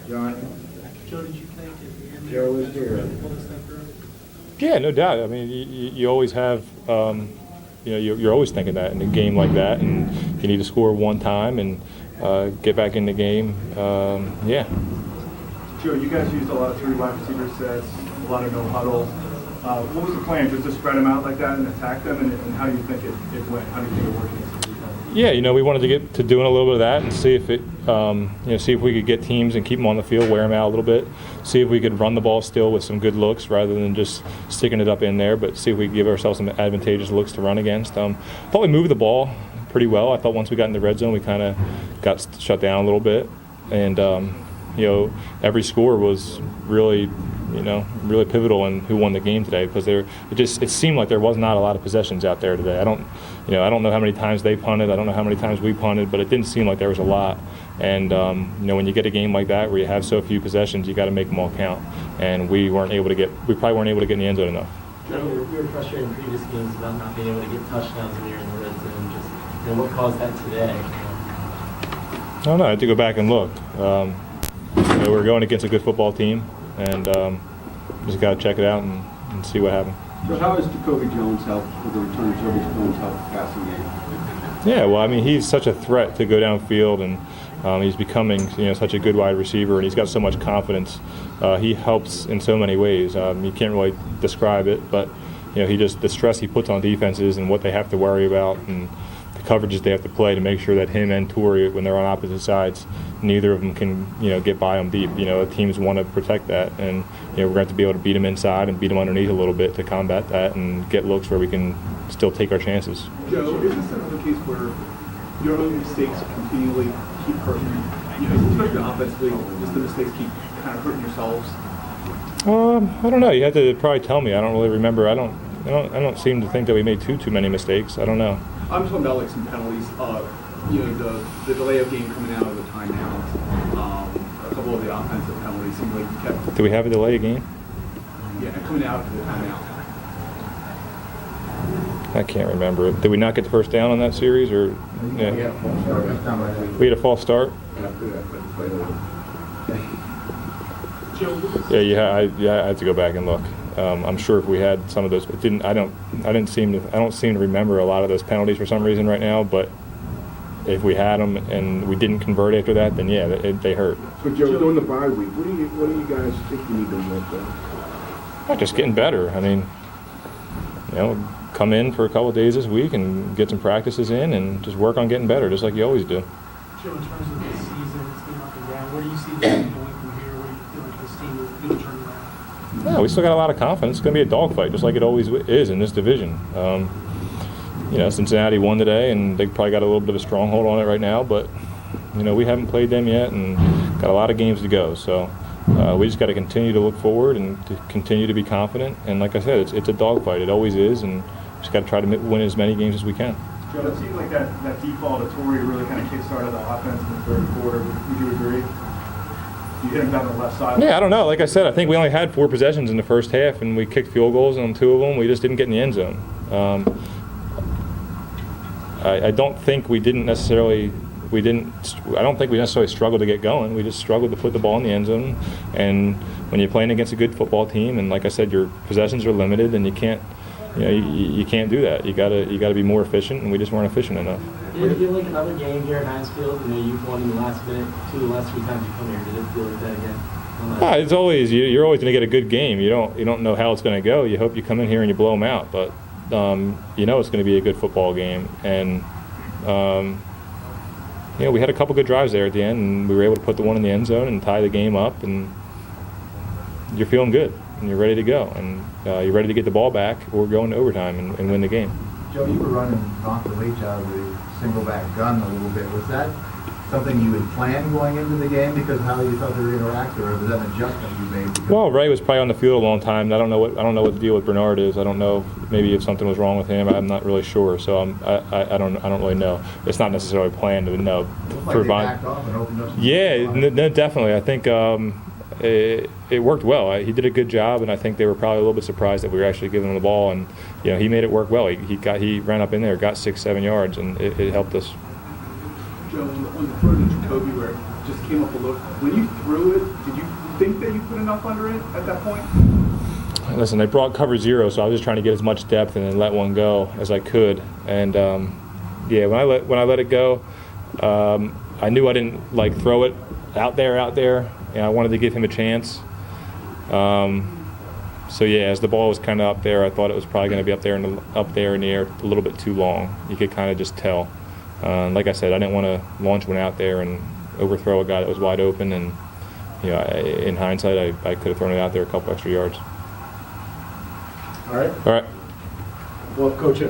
John? Joe, did you think at the end Joe is here. pull this thing through? Yeah, no doubt. I mean, you always have, you're always thinking that in a game like that, and you need to score one time and get back in the game. Yeah. Joe, you guys used a lot of 3 wide receiver sets, a lot of no huddle. What was the plan? Just to spread them out like that and attack them, and how do you think it went? How do you think it worked against the defense? Yeah, we wanted to get to doing a little bit of that and see if it, see if we could get teams and keep them on the field, wear them out a little bit, see if we could run the ball still with some good looks rather than just sticking it up in there, but see if we could give ourselves some advantageous looks to run against. Thought we moved the ball pretty well. I thought once we got in the red zone, we kind of got shut down a little bit, and every score was really really pivotal in who won the game today, because it seemed like there was not a lot of possessions out there today. I don't know how many times they punted. I don't know how many times we punted, but it didn't seem like there was a lot. And when you get a game like that where you have so few possessions, you got to make them all count. And we probably weren't able to get in the end zone enough. Joe, we were frustrated in previous games about not being able to get touchdowns when you're in the red zone. Just what caused that today? I don't know. I had to go back and look. We're going against a good football team, and just got to check it out and see what happened. So how has Jacoby Jones helped with the return of Jacoby Jones helped the passing game? Yeah, well, I mean, he's such a threat to go downfield, and he's becoming such a good wide receiver, and he's got so much confidence. He helps in so many ways. You can't really describe it, but the stress he puts on defenses and what they have to worry about, and the coverages they have to play to make sure that him and Torrey, when they're on opposite sides, neither of them can get by them deep. Teams want to protect that, and we're going to have to be able to beat them inside and beat them underneath a little bit to combat that and get looks where we can still take our chances. Joe, is this another case where your own mistakes continually keep hurting you? Especially offensively, just the mistakes keep kind of hurting yourselves. I don't know. You have to probably tell me. I don't really remember. I don't seem to think that we made too many mistakes. I don't know. I'm talking about like some penalties. The delay of game coming out of the timeout. A couple of the offensive penalties seemed like you kept. Do we have a delay game? Yeah, coming out of the timeout. I can't remember. Did we not get the first down on that series, or yeah? We had a false start. Yeah. I had to go back and look. I'm sure if we had some of those, but I don't seem to remember a lot of those penalties for some reason right now. But if we had them and we didn't convert after that, then yeah, they hurt. So Joe, during the bye week, what do you guys think you need to work on? Just getting better. I mean, come in for a couple of days this week and get some practices in and just work on getting better, just like you always do. Joe, in terms of this season, it's been up and down. Where do you see the team going from here? Where do you feel like this team will do a turnaround? Yeah, we still got a lot of confidence. It's going to be a dogfight, just like it always is in this division. Cincinnati won today, and they probably got a little bit of a stronghold on it right now. But we haven't played them yet, and got a lot of games to go. So we just got to continue to look forward and to continue to be confident. And like I said, it's a dogfight. It always is, and just got to try to win as many games as we can. Joe, it seemed like that default of Torrey really kind of kick-started the offense in the third quarter. Would you agree? You hit him down the left side. Yeah, I don't know. Like I said, I think we only had 4 possessions in the first half, and we kicked field goals on 2 of them. We just didn't get in the end zone. I don't think we necessarily struggled to get going. We just struggled to put the ball in the end zone. And when you're playing against a good football team, and like I said, your possessions are limited, and you can't do that. You gotta be more efficient, and we just weren't efficient enough. Did it feel like another game here at Hinesfield? You've won in the last minute, 2 of the last 3 times you come here. Did it feel like that again? It's always you're always going to get a good game. You don't know how it's going to go. You hope you come in here and you blow them out, but it's going to be a good football game. And we had a couple good drives there at the end, and we were able to put the one in the end zone and tie the game up. And you're feeling good, and you're ready to go, and you're ready to get the ball back or go into overtime and win the game. Joe, you were running off the Leach out of the single-back gun a little bit. Was that something you had planned going into the game because of how you thought they would interact, or was that an adjustment you made? Well, Ray was probably on the field a long time. I don't know what the deal with Bernard is. I don't know. Maybe if something was wrong with him, I'm not really sure. So I don't really know. It's not necessarily planned to know. Like they backed off and opened up some no, definitely. I think it worked well. He did a good job, and I think they were probably a little bit surprised that we were actually giving him the ball. And he made it work well. He ran up in there, got 6-7 yards, and it helped us. Joe, on the throw to Jacoby where it just came up a little, when you threw it, did you think that you put enough under it at that point? Listen, they brought cover 0, so I was just trying to get as much depth and then let one go as I could. And yeah, when I let it go, I knew I didn't like throw it out there. And I wanted to give him a chance. So yeah, as the ball was kind of up there, I thought it was probably going to be up there in the air a little bit too long. You could kind of just tell. Like I said, I didn't want to launch one out there and overthrow a guy that was wide open. And you know, in hindsight, I could have thrown it out there a couple extra yards. All right. All right. Well, Coach,